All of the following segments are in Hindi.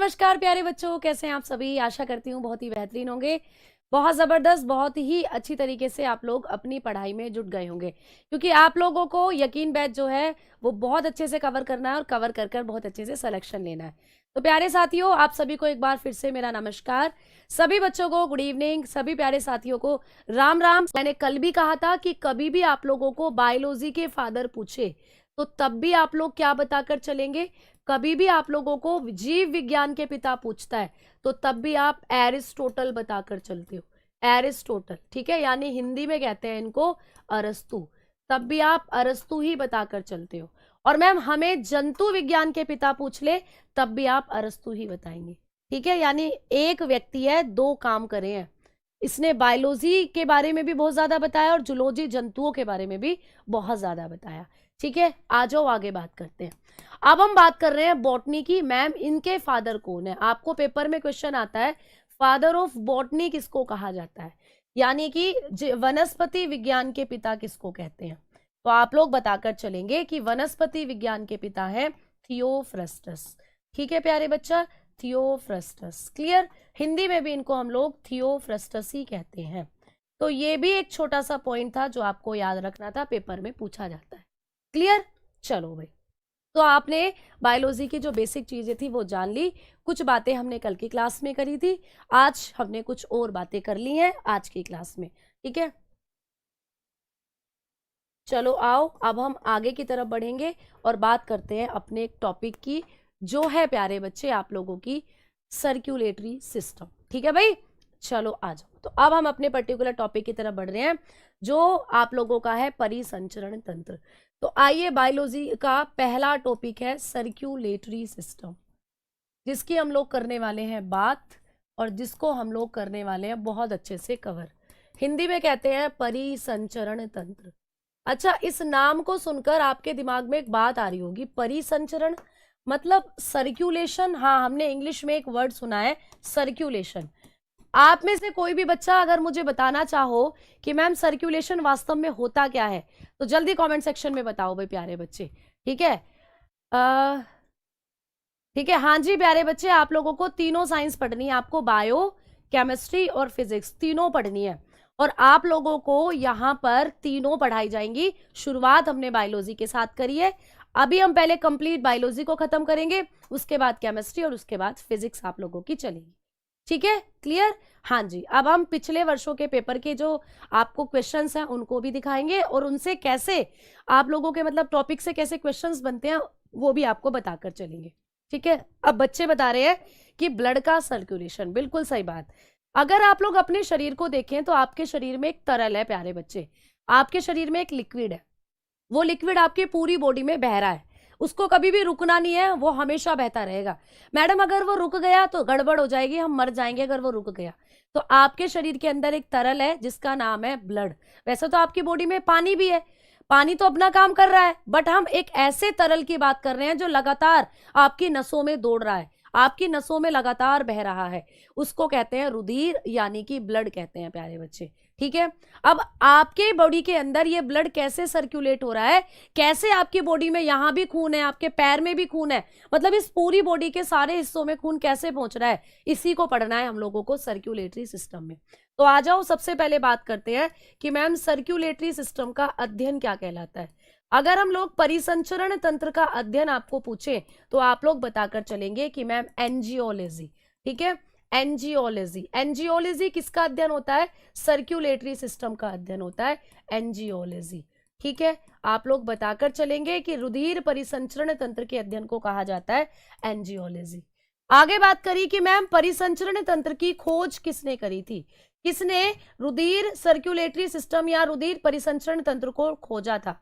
नमस्कार प्यारे बच्चों, कैसे हैं आप सभी। आशा करती हूँ बहुत ही बेहतरीन होंगे, बहुत ज़बरदस्त, बहुत ही अच्छी तरीके से आप लोग अपनी पढ़ाई में जुट गए होंगे, क्योंकि आप लोगों को यकीन बैच जो है वो बहुत अच्छे से कवर करना है और कवर कर कर बहुत अच्छे से सिलेक्शन लेना है। तो प्यारे साथियों, आप सभी को एक बार फिर से मेरा नमस्कार। सभी बच्चों को गुड इवनिंग, सभी प्यारे साथियों को राम राम। मैंने कल भी कहा था कि कभी भी आप लोगों को बायोलॉजी के फादर पूछे तो तब भी आप लोग क्या बताकर चलेंगे। कभी भी आप लोगों को जीव विज्ञान के पिता पूछता है तो तब भी आप एरिस्टोटल बताकर चलते हो। एरिस्टोटल, ठीक है, यानी हिंदी में कहते हैं इनको अरस्तु, तब भी आप अरस्तु ही बताकर चलते हो। और मैम हमें जंतु विज्ञान के पिता पूछ ले तब भी आप अरस्तु ही बताएंगे, ठीक है। यानी एक व्यक्ति है, दो काम करे हैं। इसने बायोलॉजी के बारे में भी बहुत ज्यादा बताया और जूलॉजी जंतुओं के बारे में भी बहुत ज्यादा बताया, ठीक है। आ जाओ आगे बात करते हैं। अब हम बात कर रहे हैं बॉटनी की। मैम इनके फादर कौन है, आपको पेपर में क्वेश्चन आता है फादर ऑफ बॉटनी किसको कहा जाता है, यानी कि वनस्पति विज्ञान के पिता किसको कहते हैं। तो आप लोग बताकर चलेंगे कि वनस्पति विज्ञान के पिता है थियोफ्रस्टस, ठीक है प्यारे बच्चा, थियोफ्रस्टस। क्लियर, हिंदी में भी इनको हम लोग थियोफ्रस्टस ही कहते हैं। तो ये भी एक छोटा सा पॉइंट था जो आपको याद रखना था, पेपर में पूछा जाता है। क्लियर, चलो भाई। तो आपने बायोलॉजी की जो बेसिक चीजें थी वो जान ली, कुछ बातें हमने कल की क्लास में करी थी, आज हमने कुछ और बातें कर ली हैं आज की क्लास में, ठीक है। चलो आओ, अब हम आगे की तरफ बढ़ेंगे और बात करते हैं अपने एक टॉपिक की, जो है प्यारे बच्चे आप लोगों की सर्कुलेटरी सिस्टम, ठीक है भाई। चलो आ जाओ। तो अब हम अपने पर्टिकुलर टॉपिक की तरफ बढ़ रहे हैं जो आप लोगों का है परिसंचरण तंत्र। तो आइए, बायोलॉजी का पहला टॉपिक है सर्कुलेटरी सिस्टम, जिसकी हम लोग करने वाले हैं बात और जिसको हम लोग करने वाले हैं बहुत अच्छे से कवर। हिंदी में कहते हैं परिसंचरण तंत्र। अच्छा, इस नाम को सुनकर आपके दिमाग में एक बात आ रही होगी, परिसंचरण मतलब सर्कुलेशन। हाँ, हमने इंग्लिश में एक वर्ड सुना है सर्कुलेशन। आप में से कोई भी बच्चा अगर मुझे बताना चाहो कि मैम सर्कुलेशन वास्तव में होता क्या है तो जल्दी कमेंट सेक्शन में बताओ भाई प्यारे बच्चे, ठीक है। ठीक है, हाँ जी प्यारे बच्चे, आप लोगों को तीनों साइंस पढ़नी है, आपको बायो, केमिस्ट्री और फिजिक्स तीनों पढ़नी है और आप लोगों को यहाँ पर तीनों पढ़ाई जाएंगी। शुरुआत हमने बायोलॉजी के साथ करी है, अभी हम पहले कंप्लीट बायोलॉजी को खत्म करेंगे, उसके बाद केमिस्ट्री और उसके बाद फिजिक्स आप लोगों की चलेगी, ठीक है। क्लियर, हाँ जी। अब हम पिछले वर्षों के पेपर के जो आपको क्वेश्चंस हैं उनको भी दिखाएंगे और उनसे कैसे आप लोगों के मतलब टॉपिक से कैसे क्वेश्चंस बनते हैं वो भी आपको बताकर चलेंगे, ठीक है। अब बच्चे बता रहे हैं कि ब्लड का सर्कुलेशन, बिल्कुल सही बात। अगर आप लोग अपने शरीर को देखें तो आपके शरीर में एक तरल है प्यारे बच्चे, आपके शरीर में एक लिक्विड है, वो लिक्विड आपकी पूरी बॉडी में बह रहा है, उसको कभी भी रुकना नहीं है, वो हमेशा बहता रहेगा। मैडम अगर वो रुक गया तो गड़बड़ हो जाएगी, हम मर जाएंगे अगर वो रुक गया। तो आपके शरीर के अंदर एक तरल है जिसका नाम है ब्लड। वैसे तो आपकी बॉडी में पानी भी है, पानी तो अपना काम कर रहा है, बट हम एक ऐसे तरल की बात कर रहे हैं जो लगातार आपकी नसों में दौड़ रहा है, आपकी नसों में लगातार बह रहा है, उसको कहते हैं रुधिर, यानी कि ब्लड कहते हैं प्यारे बच्चे, ठीक है। अब आपके बॉडी के अंदर ये ब्लड कैसे सर्कुलेट हो रहा है, कैसे आपकी बॉडी में यहां भी खून है, आपके पैर में भी खून है, मतलब इस पूरी बॉडी के सारे हिस्सों में खून कैसे पहुंच रहा है, इसी को पढ़ना है हम लोगों को सर्कुलेटरी सिस्टम में। तो आ जाओ, सबसे पहले बात करते हैं कि मैम सर्कुलेटरी सिस्टम का अध्ययन क्या कहलाता है। अगर हम लोग परिसंचरण तंत्र का अध्ययन आपको पूछे तो आप लोग बताकर चलेंगे कि मैम एंजियोलॉजी, ठीक है। एंजियोलॉजी, एंजियोलॉजी किसका अध्ययन होता है, सर्कुलेटरी सिस्टम का अध्ययन होता है एंजियोलॉजी, ठीक है। आप लोग बताकर चलेंगे कि रुधिर परिसंचरण तंत्र के अध्ययन को कहा जाता है एंजियोलॉजी। आगे बात करी कि मैम परिसंचरण तंत्र की खोज किसने करी थी, किसने रुधिर सर्कुलेटरी सिस्टम या रुधिर परिसंचरण तंत्र को खोजा था,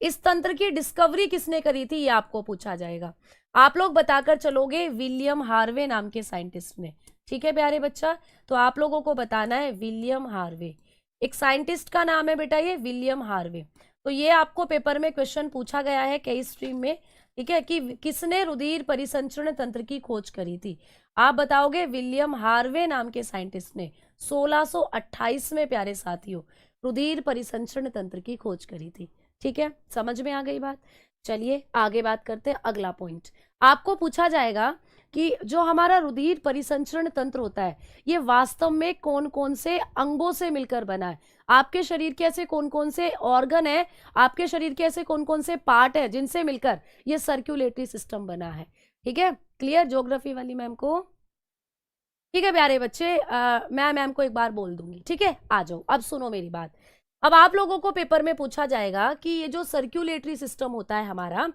इस तंत्र की डिस्कवरी किसने करी थी, ये आपको पूछा जाएगा। आप लोग बताकर चलोगे विलियम हार्वे नाम के साइंटिस्ट ने, ठीक है प्यारे बच्चा। तो आप लोगों को बताना है विलियम हार्वे, एक साइंटिस्ट का नाम है बेटा ये विलियम हार्वे। तो ये आपको पेपर में क्वेश्चन पूछा गया है कई स्ट्रीम में, ठीक है, कि किसने रुधिर परिसंचरण तंत्र की खोज करी थी। आप बताओगे विलियम हार्वे नाम के साइंटिस्ट ने 1628 में प्यारे साथियों रुधिर परिसंचरण तंत्र की खोज करी थी, ठीक है। समझ में आ गई बात। चलिए आगे बात करते हैं, अगला पॉइंट आपको पूछा जाएगा कि जो हमारा रुधिर परिसंचरण तंत्र होता है ये वास्तव में कौन कौन से अंगों से मिलकर बना है। आपके शरीर के ऐसे कौन कौन से ऑर्गन है, आपके शरीर के ऐसे कौन कौन से पार्ट है जिनसे मिलकर ये सर्कुलेटरी सिस्टम बना है। ठीक है, क्लियर ज्योग्राफी वाली मैम को? ठीक है प्यारे बच्चे, मैं मैम को एक बार बोल दूंगी। ठीक है, आ जाओ, अब सुनो मेरी बात। अब आप लोगों को पेपर में पूछा जाएगा कि ये जो सर्कुलेटरी सिस्टम होता है हमारा,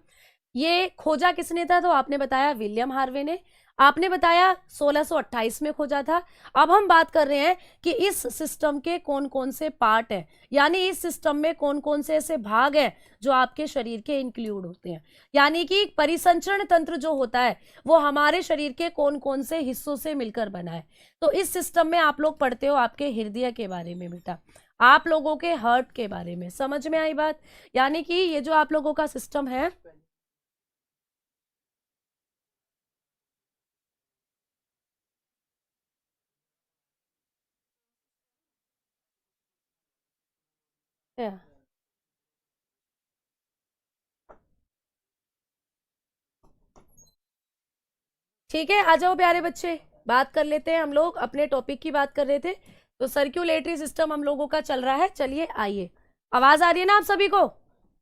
ये खोजा किसने था? तो आपने बताया विलियम हार्वे ने, आपने बताया 1628 में खोजा था। अब हम बात कर रहे हैं कि इस सिस्टम के कौन कौन से पार्ट हैं, यानी इस सिस्टम में कौन कौन से ऐसे भाग हैं जो आपके शरीर के इंक्लूड होते हैं। यानी कि परिसंचरण तंत्र जो होता है वो हमारे शरीर के कौन कौन से हिस्सों से मिलकर बना है। तो इस सिस्टम में आप लोग पढ़ते हो आपके हृदय के बारे में बेटा, आप लोगों के हार्ट के बारे में। समझ में आई बात? यानी कि ये जो आप लोगों का सिस्टम है, ठीक है, आ जाओ प्यारे बच्चे, बात कर लेते हैं। हम लोग अपने टॉपिक की बात कर रहे थे, तो सर्कुलेटरी सिस्टम हम लोगों का चल रहा है। चलिए आइए, आवाज आ रही है ना आप सभी को?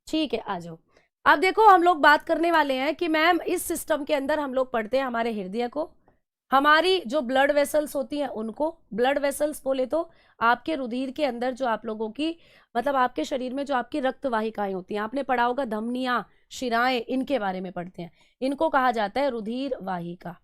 ठीक है, आ जाओ। अब देखो हम लोग बात करने वाले हैं कि मैम इस सिस्टम के अंदर हम लोग पढ़ते हैं हमारे हृदय को, हमारी जो ब्लड वेसल्स होती हैं उनको। ब्लड वेसल्स बोले तो आपके रुधिर के अंदर जो आप लोगों की मतलब आपके शरीर में जो आपकी रक्त वाहिकाएं होती हैं, आपने पढ़ा होगा धमनियां, शिराएं, इनके बारे में पढ़ते हैं। इनको कहा जाता है रुधिर वाहिका।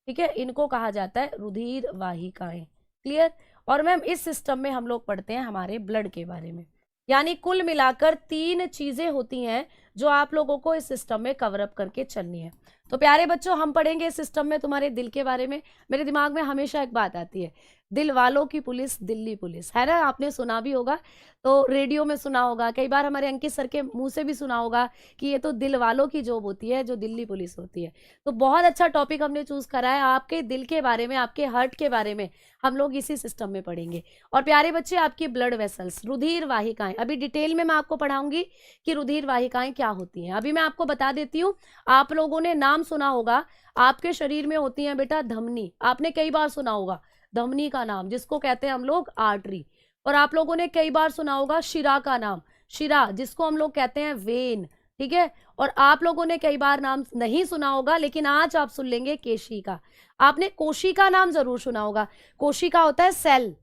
ठीक है, इनको कहा जाता है रुधिर वाहिकाएं। क्लियर? और मैम इस सिस्टम में हम लोग पढ़ते हैं हमारे ब्लड के बारे में। यानी कुल मिलाकर 3 चीजें होती हैं जो आप लोगों को इस सिस्टम में कवर अप करके चलनी है। तो प्यारे बच्चों, हम पढ़ेंगे इस सिस्टम में तुम्हारे दिल के बारे में। मेरे दिमाग में हमेशा एक बात आती है, दिल वालों की पुलिस दिल्ली पुलिस, है ना? आपने सुना भी होगा, तो रेडियो में सुना होगा, कई बार हमारे अंकित सर के मुंह से भी सुना होगा कि ये तो दिल वालों की जॉब होती है जो दिल्ली पुलिस होती है। तो बहुत अच्छा टॉपिक हमने चूज करा है, आपके दिल के बारे में, आपके हार्ट के बारे में हम लोग इसी सिस्टम में पढ़ेंगे। और प्यारे बच्चे, आपकी ब्लड वेसल्स, रुधिर वाहिकाएं, अभी डिटेल में मैं आपको पढ़ाऊंगी कि रुधिर वाहिकाएं क्या होती हैं। अभी मैं आपको बता देती हूँ, आप लोगों ने नाम सुना होगा, आपके शरीर में होती है बेटा धमनी, आपने कई बार सुना होगा धमनी का नाम, जिसको कहते हैं हम लोग आर्टरी। और आप लोगों ने कई बार सुना होगा शिरा का नाम, शिरा, जिसको हम लोग कहते हैं वेन। ठीक है, और आप लोगों ने कई बार नाम नहीं सुना होगा, लेकिन आज आप सुन लेंगे केशिका। आपने कोशिका नाम जरूर सुना होगा, कोशिका होता है सेल,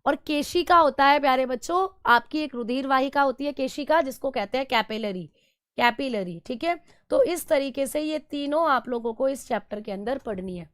और केशिका होता है प्यारे बच्चों आपकी एक रुधिर वाहिका होती है केशिका, जिसको कहते हैं कैपिलरी, कैपिलरी। ठीक है, तो इस तरीके से ये तीनों आप लोगों को इस चैप्टर के अंदर पढ़नी है।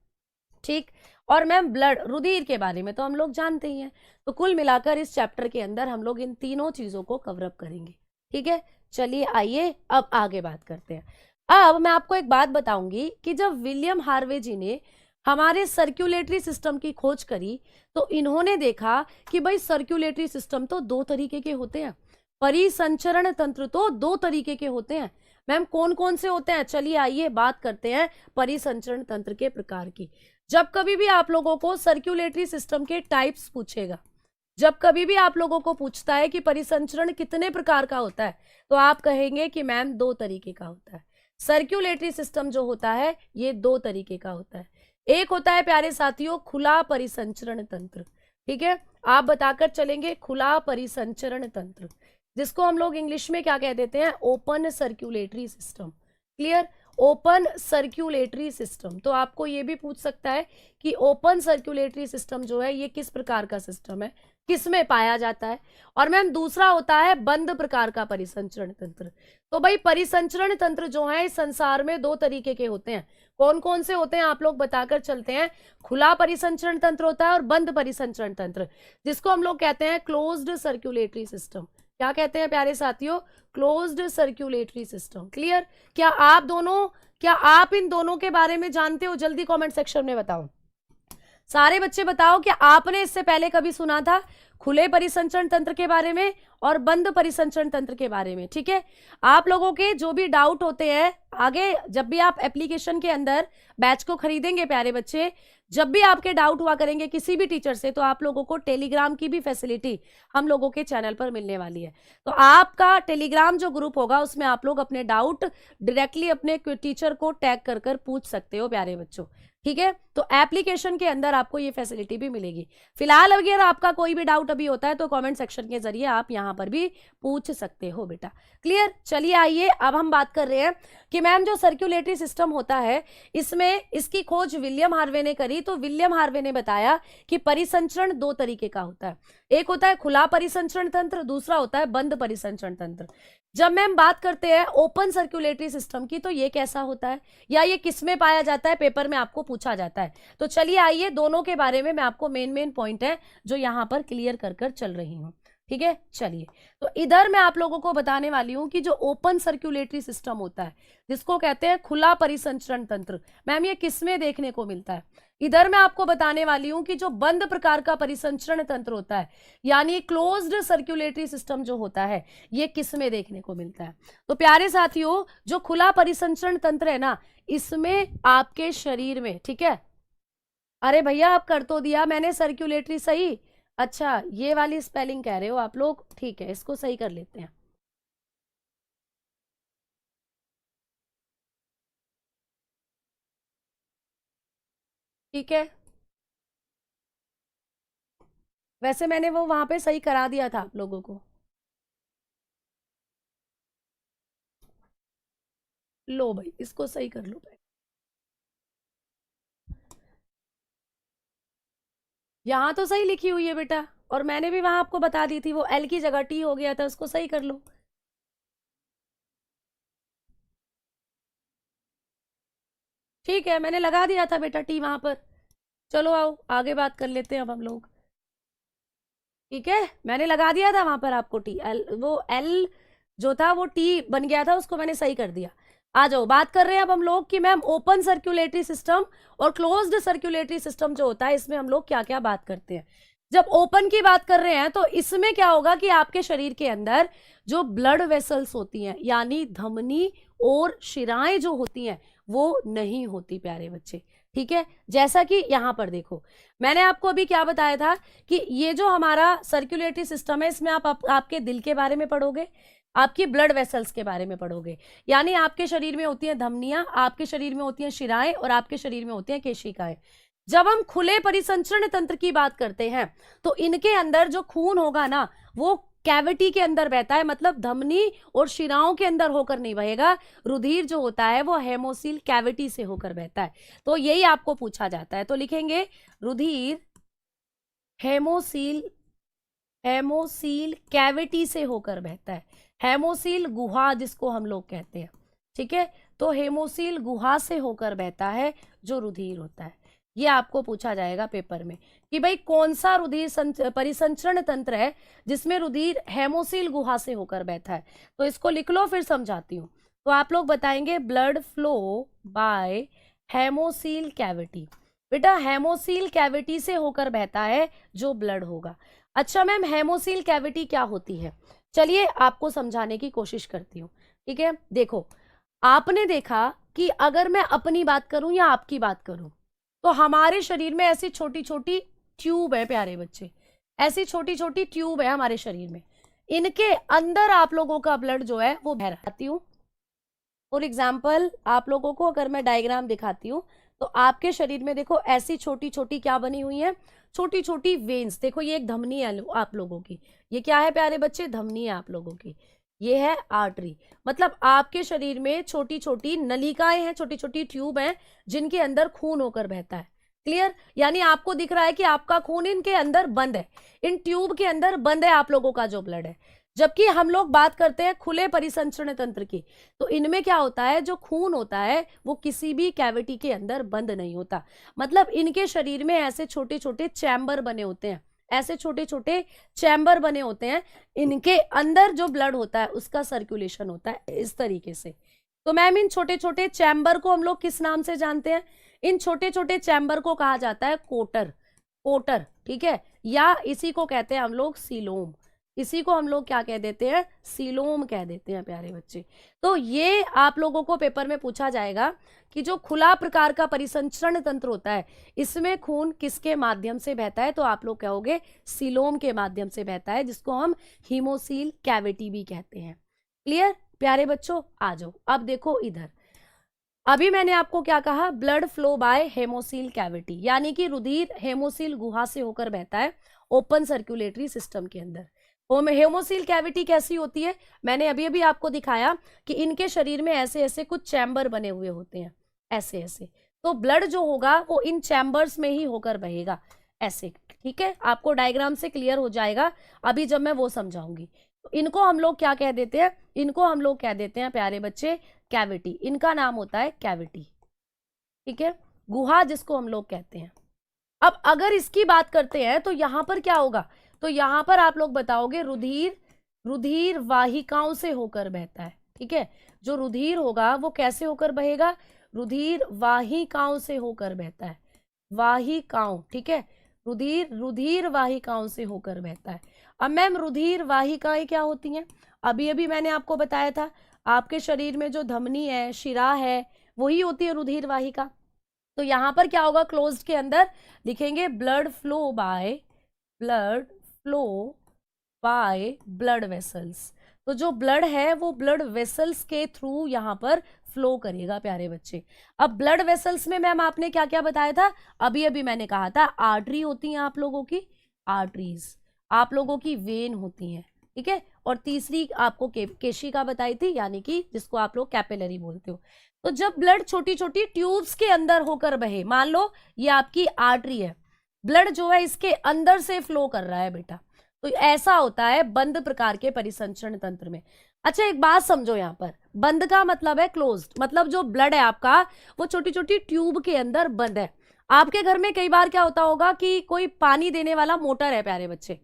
ठीक, और मैम ब्लड, रुधिर के बारे में तो हम लोग जानते ही हैं, तो कुल मिलाकर इस चैप्टर के अंदर हम लोग इन तीनों चीजों को कवर अप करेंगे। ठीक है, चलिए आइए अब आगे बात करते हैं। अब मैं आपको एक बात बताऊंगी कि जब विलियम हार्वे जी ने हमारे सर्कुलेटरी सिस्टम की खोज करी, तो इन्होंने देखा कि भाई सर्कुलेटरी सिस्टम तो 2 तरीके के होते हैं, परिसंचरण तंत्र तो 2 तरीके के होते हैं। मैम कौन कौन से होते हैं? चलिए आइए बात करते हैं परिसंचरण तंत्र के प्रकार की। जब कभी भी आप लोगों को सर्कुलेटरी सिस्टम के टाइप्स पूछेगा, जब कभी भी आप लोगों को पूछता है कि परिसंचरण कितने प्रकार का होता है, तो आप कहेंगे कि मैम 2 तरीके का होता है। सर्कुलेटरी सिस्टम जो होता है ये 2 तरीके का होता है। एक होता है प्यारे साथियों खुला परिसंचरण तंत्र। ठीक है, आप बताकर चलेंगे खुला परिसंचरण तंत्र, जिसको हम लोग इंग्लिश में क्या कह देते हैं? Open circulatory system. Clear? Open circulatory system. तो आपको ये भी पूछ सकता है कि ओपन सर्कुलेटरी सिस्टम जो है ये किस प्रकार का सिस्टम है, किस में पाया जाता है। और मैम दूसरा होता है बंद प्रकार का परिसंचरण तंत्र। तो भाई परिसंचरण तंत्र जो है इस संसार में 2 तरीके के होते हैं। कौन कौन से होते हैं आप लोग बताकर चलते हैं। खुला परिसंचरण तंत्र होता है और बंद परिसंचरण तंत्र, जिसको हम लोग कहते हैं क्लोज्ड सर्कुलेटरी सिस्टम। क्या कहते हैं प्यारे साथियों? Closed circulatory system. क्लियर? क्या आप इन दोनों के बारे में जानते हो? जल्दी कमेंट सेक्शन में बताओ, सारे बच्चे बताओ, क्या आपने इससे पहले कभी सुना था खुले परिसंचरण तंत्र के बारे में और बंद परिसंचरण तंत्र के बारे में? ठीक है, आप लोगों के जो भी डाउट होते हैं आगे, जब भी आप एप्लीकेशन के अंदर बैच को खरीदेंगे प्यारे बच्चे, जब भी आपके डाउट हुआ करेंगे किसी भी टीचर से, तो आप लोगों को टेलीग्राम की भी फैसिलिटी हम लोगों के चैनल पर मिलने वाली है। तो आपका टेलीग्राम जो ग्रुप होगा उसमें आप लोग अपने डाउट डायरेक्टली अपने टीचर को टैग कर पूछ सकते हो प्यारे बच्चों। ठीक है, तो एप्लीकेशन के अंदर आपको ये फैसिलिटी भी मिलेगी। फिलहाल अगर आपका कोई भी डाउट अभी होता है तो कमेंट सेक्शन के जरिए आप यहां पर भी पूछ सकते हो बेटा। क्लियर? चलिए आइए अब हम बात कर रहे हैं कि मैम जो सर्कुलेटरी सिस्टम होता है इसमें इसकी खोज विलियम हार्वे ने करी। तो विलियम हार्वे ने बताया कि परिसंचरण दो तरीके का होता है, एक होता है खुला परिसंचरण तंत्र, दूसरा होता है बंद परिसंचरण तंत्र। जब मैम बात करते हैं ओपन सर्कुलेटरी सिस्टम की तो ये कैसा होता है या ये किसमें पाया जाता है, पेपर में आपको पूछा जाता है। तो चलिए आइए दोनों के बारे में मैं आपको मेन पॉइंट है जो यहां पर क्लियर कर चल रही हूं। ठीक है, चलिए तो इधर मैं आप लोगों को बताने वाली हूं कि जो ओपन सर्कुलेटरी सिस्टम होता है जिसको कहते हैं खुला परिसंचरण तंत्र, मैम ये किसमें देखने को मिलता है। इधर मैं आपको बताने वाली हूं कि जो बंद प्रकार का परिसंचरण तंत्र होता है यानी क्लोज्ड सर्कुलेटरी सिस्टम जो होता है ये किसमें देखने को मिलता है। तो प्यारे साथियों जो खुला परिसंचरण तंत्र है ना इसमें आपके शरीर में, ठीक है, अरे भैया आप कर तो दिया मैंने सर्कुलेटरी सही, अच्छा ये वाली स्पेलिंग कह रहे हो आप लोग, ठीक है इसको सही कर लेते हैं। ठीक है, वैसे मैंने वो वहां पे सही करा दिया था आप लोगों को। लो भाई इसको सही कर लो भाई, यहां तो सही लिखी हुई है बेटा और मैंने भी वहां आपको बता दी थी वो एल की जगह टी हो गया था, उसको सही कर लो। ठीक है मैंने लगा दिया था बेटा टी वहां पर। चलो आओ आगे बात कर लेते हैं अब हम लोग। ठीक है मैंने लगा दिया था वहां पर आपको टी, एल वो एल जो था वो टी बन गया था, उसको मैंने सही कर दिया। आ जाओ बात कर रहे हैं अब हम लोग कि मैम ओपन सर्कुलेटरी सिस्टम और क्लोज्ड सर्कुलेटरी सिस्टम जो होता है इसमें हम लोग क्या क्या बात करते हैं। जब ओपन की बात कर रहे हैं तो इसमें क्या होगा कि आपके शरीर के अंदर जो ब्लड वेसल्स होती हैं यानी धमनी और शिराएं जो होती हैं वो नहीं होती प्यारे बच्चे। ठीक है, जैसा कि यहां पर देखो मैंने आपको अभी क्या बताया था कि ये जो हमारा सर्कुलेटरी सिस्टम है इसमें आपके दिल के बारे में पढ़ोगे, आपकी ब्लड वेसल्स के बारे में पढ़ोगे, यानी आपके शरीर में होती हैं धमनियां, आपके शरीर में होती हैं शिराएं और आपके शरीर में होती हैं केशिकाएं। जब हम खुले परिसंचरण तंत्र की बात करते हैं तो इनके अंदर जो खून होगा ना वो कैविटी के अंदर बहता है, मतलब धमनी और शिराओं के अंदर होकर नहीं बहेगा। रुधिर जो होता है वो हेमोसील कैविटी से होकर बहता है, तो यही आपको पूछा जाता है। तो लिखेंगे रुधिर हेमोसील, हेमोसील कैविटी से होकर बहता है, हेमोसील गुहा जिसको हम लोग कहते हैं। ठीक है, तो हेमोसील गुहा से होकर बहता है जो रुधिर होता है। ये आपको पूछा जाएगा पेपर में कि भाई कौन सा रुधिर परिसंचरण तंत्र है जिसमें रुधिर हेमोसील गुहा से होकर बहता है। तो इसको लिख लो फिर समझाती हूँ। तो आप लोग बताएंगे blood flow bye haemocoel cavity. बेटा हेमोसील कैविटी से होकर बहता है जो ब्लड होगा। अच्छा मैम हेमोसील कैविटी क्या होती है, चलिए आपको समझाने की कोशिश करती हूँ। ठीक है, देखो आपने देखा कि अगर मैं अपनी बात करूं या आपकी बात करूं तो हमारे शरीर में ऐसी छोटी छोटी ट्यूब है प्यारे बच्चे, ऐसी छोटी छोटी ट्यूब है हमारे शरीर में, इनके अंदर आप लोगों का ब्लड जो है वो बह रहा है। फॉर एग्जाम्पल आप लोगों को अगर मैं डायग्राम दिखाती हूँ तो आपके शरीर में देखो ऐसी छोटी छोटी क्या बनी हुई है, छोटी छोटी वेन्स। देखो ये एक धमनी है आप लोगों की, ये क्या है प्यारे बच्चे, धमनी है आप लोगों की, ये है आर्टरी। मतलब आपके शरीर में छोटी छोटी नलिकाएं हैं, छोटी छोटी ट्यूब हैं जिनके अंदर खून होकर बहता है। क्लियर, यानी आपको दिख रहा है कि आपका खून इनके अंदर बंद है, इन ट्यूब के अंदर बंद है आप लोगों का जो ब्लड है। जबकि हम लोग बात करते हैं खुले परिसंचरण तंत्र की, तो इनमें क्या होता है जो खून होता है वो किसी भी कैविटी के अंदर बंद नहीं होता। मतलब इनके शरीर में ऐसे छोटे छोटे चैम्बर बने होते हैं, ऐसे छोटे छोटे चैम्बर बने होते हैं, इनके अंदर जो ब्लड होता है उसका सर्कुलेशन होता है इस तरीके से। तो मैम इन छोटे छोटे चैम्बर को हम लोग किस नाम से जानते हैं, इन छोटे छोटे चैम्बर को कहा जाता है कोटर, कोटर। ठीक है, या इसी को कहते हैं हम लोग सीलोम, इसी को हम लोग क्या कह देते हैं, सीलोम कह देते हैं प्यारे बच्चे। तो ये आप लोगों को पेपर में पूछा जाएगा कि जो खुला प्रकार का परिसंचरण तंत्र होता है इसमें खून किसके माध्यम से बहता है, तो आप लोग कहोगे सीलोम के माध्यम से बहता है, जिसको हम हीमोसील कैविटी भी कहते हैं। क्लियर प्यारे बच्चों, आ जाओ अब देखो इधर अभी मैंने आपको क्या कहा, blood flow bye haemocoel cavity, यानी कि रुधिर हेमोसील गुहा से होकर बहता है ओपन सर्कुलेटरी सिस्टम के अंदर। हेमोसील कैविटी कैसी होती है, मैंने अभी अभी आपको दिखाया कि इनके शरीर में ऐसे ऐसे कुछ चैम्बर बने हुए होते हैं, ऐसे ऐसे। तो ब्लड जो होगा वो इन चैम्बर्स में ही होकर बहेगा ऐसे, ठीक है। आपको डायग्राम से क्लियर हो जाएगा अभी जब मैं वो समझाऊंगी। तो इनको हम लोग क्या कह देते हैं, इनको हम लोग कह देते हैं प्यारे बच्चे कैविटी, इनका नाम होता है कैविटी, ठीक है, गुहा जिसको हम लोग कहते हैं। अब अगर इसकी बात करते हैं तो यहां पर क्या होगा, तो यहां पर आप लोग बताओगे रुधिर वाहिकाओं से होकर बहता है, ठीक है। जो रुधिर होगा वो कैसे होकर बहेगा, रुधिर वाहिकाओं से होकर बहता है, वाहिकाओं, ठीक है। रुधिर वाहिकाओं से होकर बहता है। अब मैम रुधिर वाहिकाएं क्या होती हैं, अभी अभी मैंने आपको बताया था, आपके शरीर में जो धमनी है, शिरा है, वही होती है रुधिर वाहिका। तो यहां पर क्या होगा, क्लोज्ड के अंदर लिखेंगे blood flow by blood vessels. तो जो ब्लड है वो ब्लड वेसल्स के थ्रू यहां पर फ्लो करेगा प्यारे बच्चे। अब ब्लड वेसल्स में मैम आपने क्या क्या बताया था, अभी अभी मैंने कहा था आर्टरी होती हैं आप लोगों की, आर्टरीज, आप लोगों की वेन होती हैं, ठीक है। और तीसरी आपको केशिका बताई थी, यानी कि जिसको आप लोग कैपिलरी बोलते हो। तो जब ब्लड छोटी छोटी ट्यूब्स के अंदर होकर बहे, मान लो ये आपकी आर्टरी है, ब्लड जो है इसके अंदर से फ्लो कर रहा है बेटा, तो ऐसा होता है बंद प्रकार के परिसंचरण तंत्र में। अच्छा एक बात समझो, यहाँ पर बंद का मतलब है क्लोज्ड, मतलब जो ब्लड है आपका वो छोटी छोटी ट्यूब के अंदर बंद है। आपके घर में कई बार क्या होता होगा कि कोई पानी देने वाला मोटर है प्यारे बच्चे,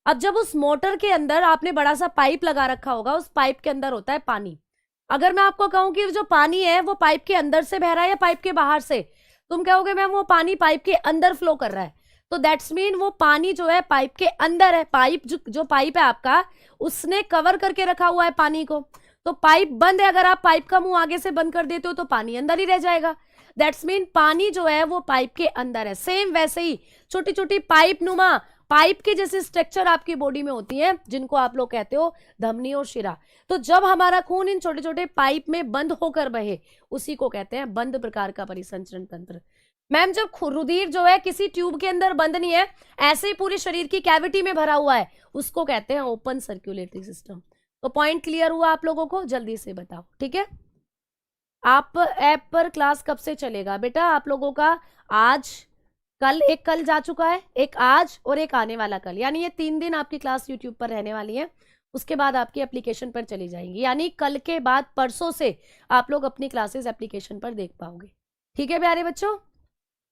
अब जब उस मोटर के अंदर आपने बड़ा सा पाइप लगा रखा होगा, उस पाइप के अंदर होता है पानी। अगर मैं आपको कहूं कि जो पानी है वो पाइप के अंदर से बह रहा है या पाइप के बाहर से, तुम कहोगे मैम वो पानी पाइप के अंदर फ्लो कर रहा है, तो दैट्स मीन वो पानी जो है पाइप के अंदर है। पाइप जो पाइप है आपका उसने कवर करके रखा हुआ है पानी को, तो पाइप बंद है, अगर आप पाइप का मुंह आगे से बंद कर देते हो तो पानी अंदर ही रह जाएगा, दैट्स मीन पानी जो है वो पाइप के अंदर है। सेम वैसे ही छोटी छोटी पाइप नुमा, पाइप के जैसे स्ट्रक्चर आपकी बॉडी में होती है, जिनको आप लोग कहते हो धमनी और शिरा। तो जब हमारा खून इन छोटे छोटे पाइप में बंद होकर बहे, उसी को कहते हैं बंद प्रकार का परिसंचरण तंत्र। मैम जब रुधिर जो है किसी ट्यूब के अंदर बंद नहीं है, ऐसे ही पूरे शरीर की कैविटी में भरा हुआ है, उसको कहते हैं ओपन सर्कुलेटरी सिस्टम। तो पॉइंट क्लियर हुआ आप लोगों को, जल्दी से बताओ, ठीक है। आप ऐप पर क्लास कब से चलेगा बेटा आप लोगों का, आज एक कल जा चुका है, एक आज और एक आने वाला कल, यानी ये 3 दिन आपकी क्लास यूट्यूब पर रहने वाली है। उसके बाद आपकी एप्लीकेशन पर चली जाएंगी, यानी कल के बाद परसों से आप लोग अपनी क्लासेस एप्लीकेशन पर देख पाओगे, ठीक है प्यारे बच्चों।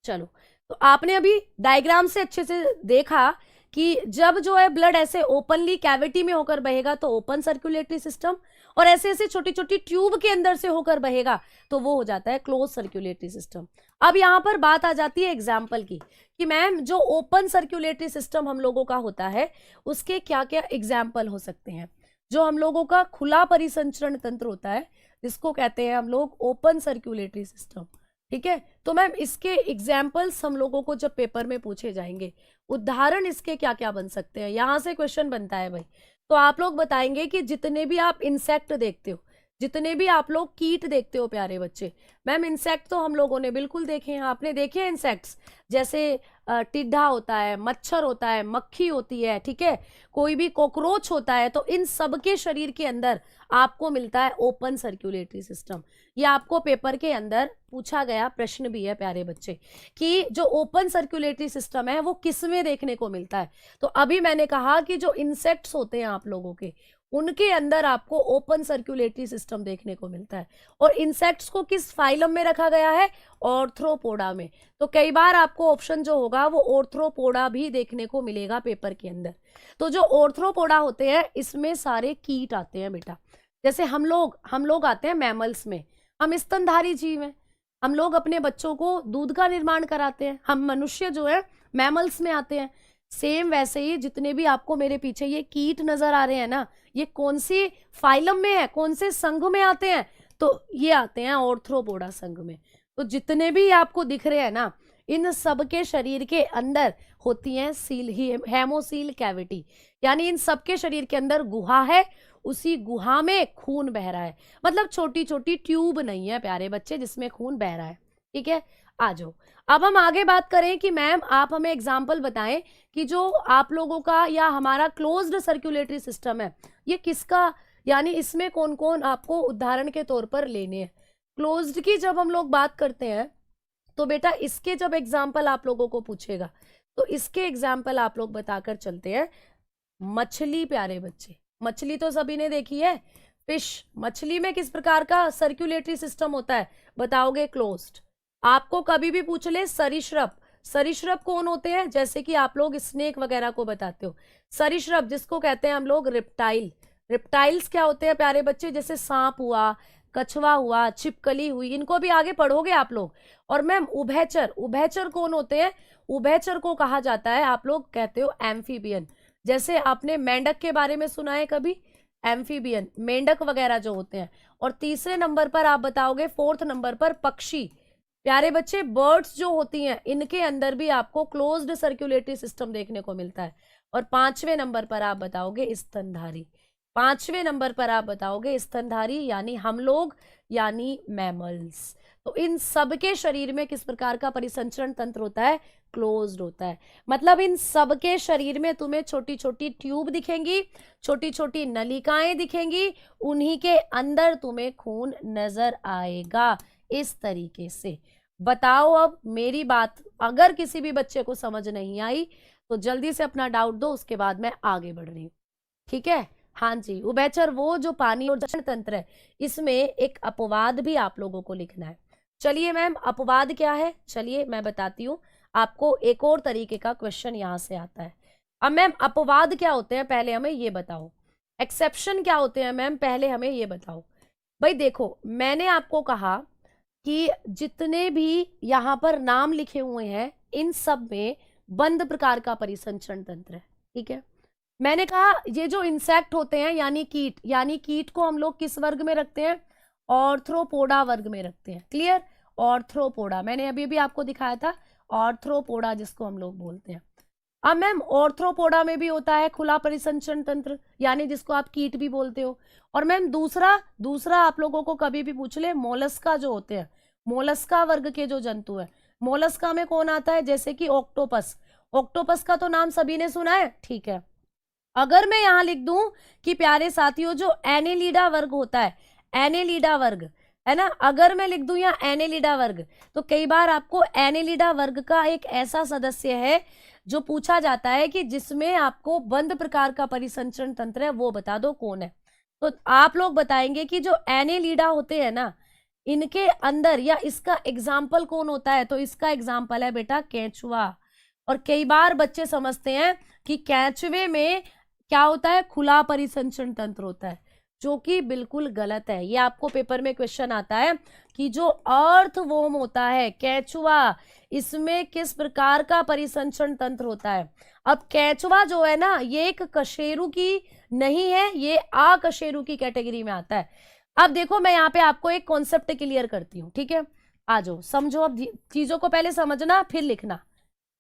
चलो, तो आपने अभी डायग्राम से अच्छे से देखा कि जब जो है ब्लड ऐसे ओपनली कैविटी में होकर बहेगा तो ओपन सर्कुलेटरी सिस्टम, और ऐसे ऐसे छोटी छोटी ट्यूब के अंदर से होकर बहेगा तो वो हो जाता है क्लोज सर्कुलेटरी सिस्टम। अब यहां पर बात आ जाती है एग्जाम्पल की कि मैम जो ओपन सर्कुलेटरी सिस्टम हम लोगों का होता है उसके क्या क्या एग्जाम्पल हो सकते हैं। जो हम लोगों का खुला परिसंचरण तंत्र होता है जिसको कहते हैं हम लोग ओपन सर्कुलेटरी सिस्टम, ठीक है। तो मैम इसके एग्जाम्पल्स हम लोगों को जब पेपर में पूछे जाएंगे, उदाहरण इसके क्या क्या बन सकते हैं, यहां से क्वेश्चन बनता है भाई। तो आप लोग बताएंगे कि जितने भी आप इंसेक्ट देखते हो, जितने भी आप लोग कीट देखते हो प्यारे बच्चे, मैम इंसेक्ट तो हम लोगों ने बिल्कुल देखे हैं, आपने देखे हैं इंसेक्ट्स, जैसे टिड्डा होता है, मच्छर होता है, मक्खी होती है, ठीक है, कोई भी कॉकरोच होता है, तो इन सब के शरीर के अंदर आपको मिलता है ओपन सर्कुलेटरी सिस्टम। ये आपको पेपर के अंदर पूछा गया प्रश्न भी है प्यारे बच्चे कि जो ओपन सर्कुलेटरी सिस्टम है वो किस में देखने को मिलता है। तो अभी मैंने कहा कि जो इंसेक्ट्स होते हैं आप लोगों के, उनके अंदर आपको ओपन सर्कुलेटरी सिस्टम देखने को मिलता है। और इंसेक्ट्स को किस फाइलम में रखा गया है, ऑर्थ्रोपोडा में। तो कई बार आपको ऑप्शन जो होगा वो ऑर्थ्रोपोडा भी देखने को मिलेगा पेपर के अंदर। तो जो ऑर्थ्रोपोडा होते हैं इसमें सारे कीट आते हैं बेटा, जैसे हम लोग आते हैं मैमल्स में, हम स्तनधारी जीव हैं, हम लोग अपने बच्चों को दूध का निर्माण कराते हैं, हम मनुष्य जो है मैमल्स में आते हैं। सेम वैसे ही जितने भी आपको मेरे पीछे ये कीट नजर आ रहे हैं ना, ये कौन सी फाइलम में है, कौन से संघ में आते हैं, तो ये आते हैं ऑर्थ्रोपोडा संघ में। तो जितने भी आपको दिख रहे हैं ना, इन सब के शरीर के अंदर होती है सील ही हेमोसील कैविटी, यानी इन सब के शरीर के अंदर गुहा है, उसी गुहा में खून बह रहा है। मतलब छोटी छोटी ट्यूब नहीं है प्यारे बच्चे जिसमें खून बह रहा है। ठीक है, आ जाओ। अब हम आगे बात करें कि मैम आप हमें एग्जाम्पल बताएं कि जो आप लोगों का या हमारा क्लोज्ड सर्कुलेटरी सिस्टम है ये किसका, यानी इसमें कौन कौन आपको उदाहरण के तौर पर लेने हैं। क्लोज्ड की जब हम लोग बात करते हैं तो बेटा इसके जब एग्जाम्पल आप लोगों को पूछेगा तो इसके एग्जाम्पल आप लोग बताकर चलते हैं। मछली प्यारे बच्चे, मछली तो सभी ने देखी है, फिश। मछली में किस प्रकार का सर्कुलेटरी सिस्टम होता है बताओगे? क्लोज्ड। आपको कभी भी पूछ ले सरीसृप, सरीसृप कौन होते हैं? जैसे कि आप लोग स्नेक वगैरह को बताते हो। सरीसृप जिसको कहते हैं हम लोग रिप्टाइल। रिप्टाइल्स क्या होते हैं प्यारे बच्चे? जैसे सांप हुआ, कछुआ हुआ, छिपकली हुई, इनको भी आगे पढ़ोगे आप लोग। और मैम उभयचर, उभयचर कौन होते हैं? उभयचर को कहा जाता है, आप लोग कहते हो एम्फीबियन। जैसे आपने मेंढक के बारे में सुना है कभी? एम्फीबियन, मेंढक वगैरह जो होते हैं। और तीसरे नंबर पर आप बताओगे, फोर्थ नंबर पर पक्षी। प्यारे बच्चे बर्ड्स जो होती हैं इनके अंदर भी आपको क्लोज्ड सर्कुलेटरी सिस्टम देखने को मिलता है। और पांचवें नंबर पर आप बताओगे स्तनधारी। पांचवें नंबर पर आप बताओगे स्तनधारी यानी हम लोग, यानी मैमल्स। तो इन सब के शरीर में किस प्रकार का परिसंचरण तंत्र होता है? क्लोज्ड होता है। मतलब इन सब के शरीर में तुम्हें छोटी छोटी ट्यूब दिखेंगी, छोटी छोटी नलिकाएं दिखेंगी, उन्हीं के अंदर तुम्हें खून नजर आएगा इस तरीके से। बताओ अब मेरी बात अगर किसी भी बच्चे को समझ नहीं आई तो जल्दी से अपना डाउट दो, उसके बाद मैं आगे बढ़ रही हूँ। ठीक है, हाँ जी। उभयचर वो जो पानी और जल तंत्र है, इसमें एक अपवाद भी आप लोगों को लिखना है। चलिए मैम अपवाद क्या है, चलिए मैं बताती हूँ आपको। एक और तरीके का क्वेश्चन यहाँ से आता है। अब मैम अपवाद क्या होते हैं पहले हमें ये बताओ, एक्सेप्शन क्या होते हैं मैम पहले हमें ये बताओ। भाई देखो मैंने आपको कहा कि जितने भी यहाँ पर नाम लिखे हुए हैं इन सब में बंद प्रकार का परिसंचरण तंत्र है। ठीक है, मैंने कहा ये जो इंसेक्ट होते हैं यानी कीट, यानी कीट को हम लोग किस वर्ग में रखते हैं? ऑर्थ्रोपोडा वर्ग में रखते हैं। क्लियर? ऑर्थ्रोपोडा मैंने अभी भी आपको दिखाया था, ऑर्थ्रोपोडा जिसको हम लोग बोलते हैं। अब मैम ऑर्थ्रोपोडा में भी होता है खुला परिसंचरण तंत्र, यानी जिसको आप कीट भी बोलते हो। और मैम दूसरा आप लोगों को कभी भी पूछ ले, मोलस्का जो होते हैं, मोलस्का वर्ग के जो जंतु है, मोलस्का में कौन आता है? जैसे कि ऑक्टोपस। ऑक्टोपस का तो नाम सभी ने सुना है। ठीक है, अगर मैं यहां लिख दूं कि प्यारे साथियों जो एनेलिडा वर्ग होता है, एनेलिडा वर्ग है ना, अगर मैं लिख दूं यहाँ एनेलिडा वर्ग, तो कई बार आपको एनेलिडा वर्ग का एक ऐसा सदस्य है जो पूछा जाता है कि जिसमें आपको बंद प्रकार का परिसंचरण तंत्र है, वो बता दो कौन है। तो आप लोग बताएंगे कि जो एनेलिडा होते हैं ना, इनके अंदर या इसका एग्जाम्पल कौन होता है? तो इसका एग्जाम्पल है बेटा केंचुआ। और कई बार बच्चे समझते हैं कि केंचुए में क्या होता है? खुला परिसंचरण तंत्र होता है, जो कि बिल्कुल गलत है। ये आपको पेपर में क्वेश्चन आता है कि जो अर्थवॉर्म होता है केंचुआ, इसमें किस प्रकार का परिसंचरण तंत्र होता है। अब केंचुआ जो है ना, ये एक कशेरु की नहीं है, ये अकशेरु की कैटेगरी में आता है। अब देखो मैं यहाँ पे आपको एक कॉन्सेप्ट क्लियर करती हूँ। ठीक है, आ जाओ समझो। अब चीजों को पहले समझना फिर लिखना,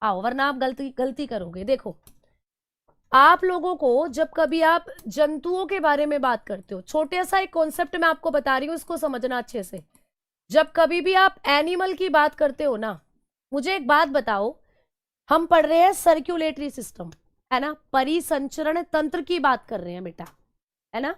आओ, वरना आप गलती करोगे। देखो आप लोगों को जब कभी आप जंतुओं के बारे में बात करते हो, छोटे सा एक कॉन्सेप्ट मैं आपको बता रही हूँ, इसको समझना अच्छे से। जब कभी भी आप एनिमल की बात करते हो ना, मुझे एक बात बताओ, हम पढ़ रहे हैं सर्कुलेटरी सिस्टम, है ना, परिसंचरण तंत्र की बात कर रहे हैं बेटा, है ना।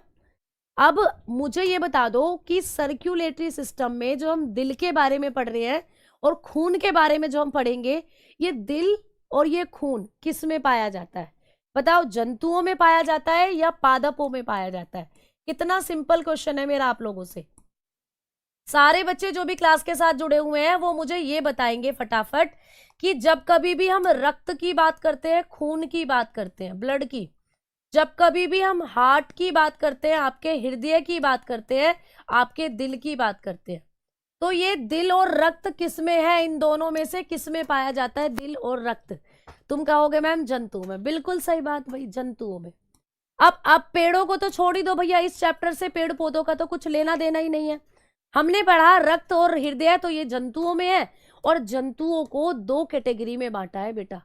अब मुझे ये बता दो कि सर्कुलेटरी सिस्टम में जो हम दिल के बारे में पढ़ रहे हैं और खून के बारे में जो हम पढ़ेंगे, ये दिल और ये खून किस में पाया जाता है बताओ? जंतुओं में पाया जाता है या पादपों में पाया जाता है? कितना सिंपल क्वेश्चन है मेरा आप लोगों से। सारे बच्चे जो भी क्लास के साथ जुड़े हुए हैं वो मुझे ये बताएंगे फटाफट कि जब कभी भी हम रक्त की बात करते हैं, खून की बात करते हैं, ब्लड की, जब कभी भी हम हार्ट की बात करते हैं, आपके हृदय की बात करते हैं, आपके दिल की बात करते हैं, तो ये दिल और रक्त किस में है? इन दोनों में से किस में पाया जाता है दिल और रक्त? तुम कहोगे मैम जंतु में। बिल्कुल सही बात भाई, जंतुओं में। अब पेड़ों को तो छोड़ ही दो भैया, इस चैप्टर से पेड़ पौधों का तो कुछ लेना देना ही नहीं है। हमने पढ़ा रक्त और हृदय तो ये जंतुओं में है, और जंतुओं को दो कैटेगरी में बांटा है बेटा।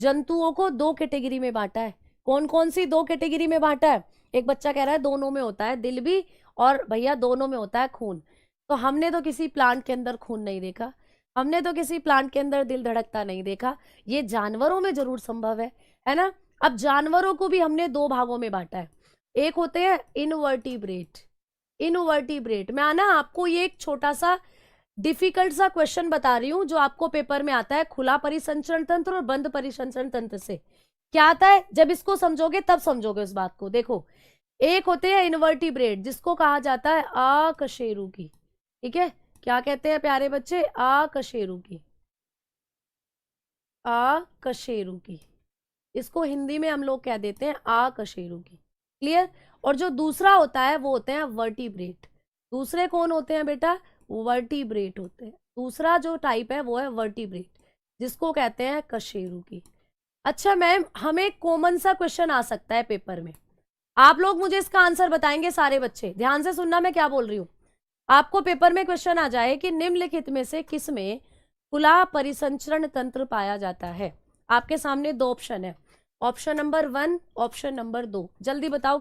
जंतुओं को दो कैटेगरी में बांटा है। कौन कौन सी दो कैटेगरी में बांटा है? एक बच्चा कह रहा है दोनों में होता है दिल भी, और भैया दोनों में होता है खून। तो हमने तो किसी प्लांट के अंदर खून नहीं देखा, हमने तो किसी प्लांट के अंदर दिल धड़कता नहीं देखा। ये जानवरों में जरूर संभव है ना। अब जानवरों को भी हमने दो भागों में बांटा है। एक होते हैं इनवर्टिब्रेट। इनवर्टिब्रेट मैं आना आपको ये एक छोटा सा डिफिकल्ट सा क्वेश्चन बता रही हूं जो आपको पेपर में आता है खुला परिसंचरण तंत्र और बंद परिसंचरण तंत्र से। क्या आता है? जब इसको समझोगे तब समझोगे उस बात को। देखो, एक होते हैं इनवर्टिब्रेट जिसको कहा जाता है अकशेरुकी। ठीक है, क्या कहते हैं प्यारे बच्चे? अकशेरुकी। अकशेरुकी, इसको हिंदी में हम लोग कह देते हैं अकशेरुकी। क्लियर? और जो दूसरा होता है वो होते हैं वर्टिब्रेट। दूसरे कौन होते हैं बेटा? वर्टिब्रेट होते हैं। दूसरा जो टाइप है वो है वर्टिब्रेट जिसको कहते हैं कशेरुकी। अच्छा मैम, हमें कॉमन सा क्वेश्चन आ सकता है पेपर में, आप लोग मुझे इसका आंसर बताएंगे सारे बच्चे, ध्यान से सुनना मैं क्या बोल रही हूँ। आपको पेपर में क्वेश्चन आ जाए कि निम्नलिखित में से किस में खुला परिसंचरण तंत्र पाया जाता है। आपके सामने दो ऑप्शन है, ऑप्शन नंबर 1, ऑप्शन नंबर 2। जल्दी बताओ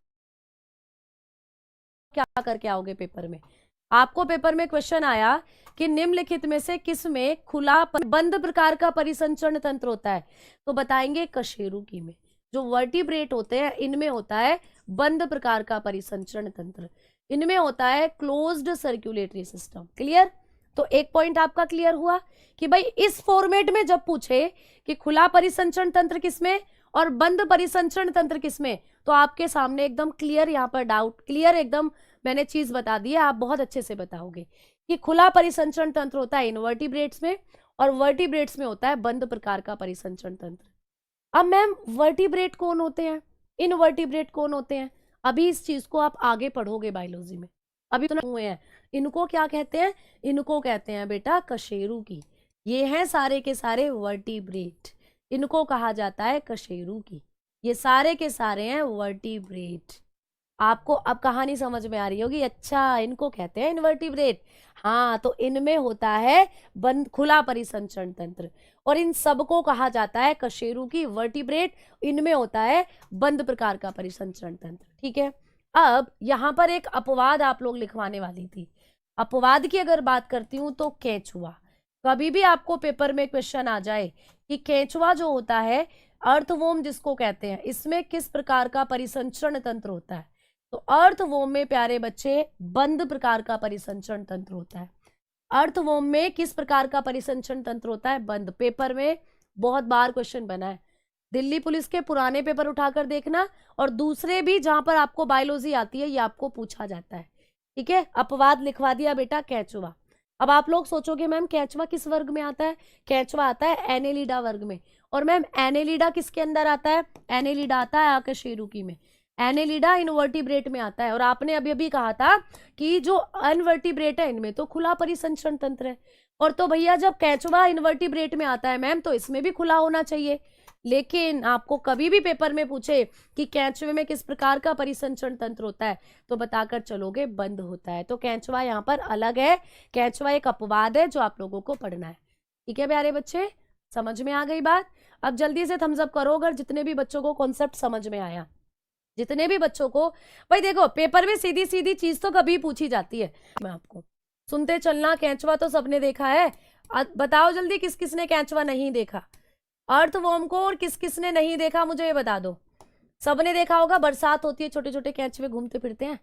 क्या करके आओगे पेपर में। आपको पेपर में क्वेश्चन आया कि निम्नलिखित में से किस में खुला बंद प्रकार का परिसंचरण तंत्र होता है, तो बताएंगे कशेरुकी में। जो वर्टिब्रेट होते हैं इनमें होता है बंद प्रकार का परिसंचरण तंत्र, इनमें होता है क्लोज्ड सर्कुलेटरी सिस्टम। क्लियर? तो एक पॉइंट आपका क्लियर हुआ कि भाई इस फॉर्मेट में जब पूछे कि खुला परिसंचरण तंत्र किसमें और बंद परिसंचरण तंत्र किसमें, तो आपके सामने एकदम क्लियर यहाँ पर डाउट क्लियर एकदम मैंने चीज बता दी है, आप बहुत अच्छे से बताओगे कि खुला परिसंचरण तंत्र होता है इनवर्टिब्रेट्स में और वर्टिब्रेट्स में होता है बंद प्रकार का परिसंचरण तंत्र। अब मैम वर्टिब्रेट कौन होते हैं, इनवर्टिब्रेट कौन होते हैं? अभी इस चीज को आप आगे पढ़ोगे बायोलॉजी में, अभी तो हुए हैं। इनको क्या कहते हैं? इनको कहते हैं बेटा कशेरुकी। ये हैं सारे के सारे वर्टिब्रेट, इनको कहा जाता है कशेरुकी। ये सारे के सारे हैं वर्टिब्रेट। आपको अब कहानी समझ में आ रही होगी, अच्छा इनको कहते हैं इनवर्टिब्रेट। हाँ, तो इनमें होता है बंद खुला परिसंचरण तंत्र और इन सबको कहा जाता है कशेरुकी वर्टिब्रेट, इनमें होता है बंद प्रकार का परिसंचरण तंत्र। ठीक है, अब यहां पर एक अपवाद आप लोग लिखवाने वाली थी। अपवाद की अगर बात करती हूं तो केंचुआ। कभी भी आपको पेपर में क्वेश्चन आ जाए कि केंचुआ जो होता है अर्थवॉर्म जिसको कहते हैं, इसमें किस प्रकार का परिसंचरण तंत्र होता है, तो अर्थवॉर्म में प्यारे बच्चे बंद प्रकार का परिसंचरण तंत्र होता है। अर्थवॉर्म में किस प्रकार का परिसंचरण तंत्र होता है? बंद। पेपर में बहुत बार क्वेश्चन बना है, दिल्ली पुलिस के पुराने पेपर उठाकर देखना और दूसरे भी जहां पर आपको बायोलॉजी आती है ये आपको पूछा जाता है। ठीक है, अपवाद लिखवा दिया बेटा केंचुआ। अब आप लोग सोचोगे मैम केंचुआ किस वर्ग में आता है? केंचुआ आता है एनेलिडा वर्ग में। और मैम एनेलिडा किसके अंदर आता है? एनेलिडा आता है अकशेरुकी में। एनेलिडा इनवर्टिब्रेट में आता है। और आपने अभी अभी कहा था कि जो अनवर्टिब्रेट है इनमें तो खुला परिसंचरण तंत्र है, और तो भैया जब केंचुआ इनवर्टिब्रेट में आता है मैम तो इसमें भी खुला होना चाहिए। लेकिन आपको कभी भी पेपर में पूछे कि केंचुए में किस प्रकार का परिसंचरण तंत्र होता है तो बताकर चलोगे बंद होता है। तो केंचुआ यहाँ पर अलग है, केंचुआ एक अपवाद है जो आप लोगों को पढ़ना है। ठीक है प्यारे बच्चे, समझ में आ गई बात? अब जल्दी से थम्स अप करो अगर जितने भी बच्चों को कॉन्सेप्ट समझ में आया। जितने भी बच्चों को, भाई देखो पेपर में सीधी सीधी चीज तो कभी पूछी जाती है, मैं आपको सुनते चलना। केंचुआ तो सबने देखा है, बताओ जल्दी किस किसने केंचुआ नहीं देखा अर्थवॉर्म को, और किस किसने नहीं देखा मुझे ये बता दो। सबने देखा होगा, बरसात होती है छोटे छोटे केंचुए घूमते फिरते हैं।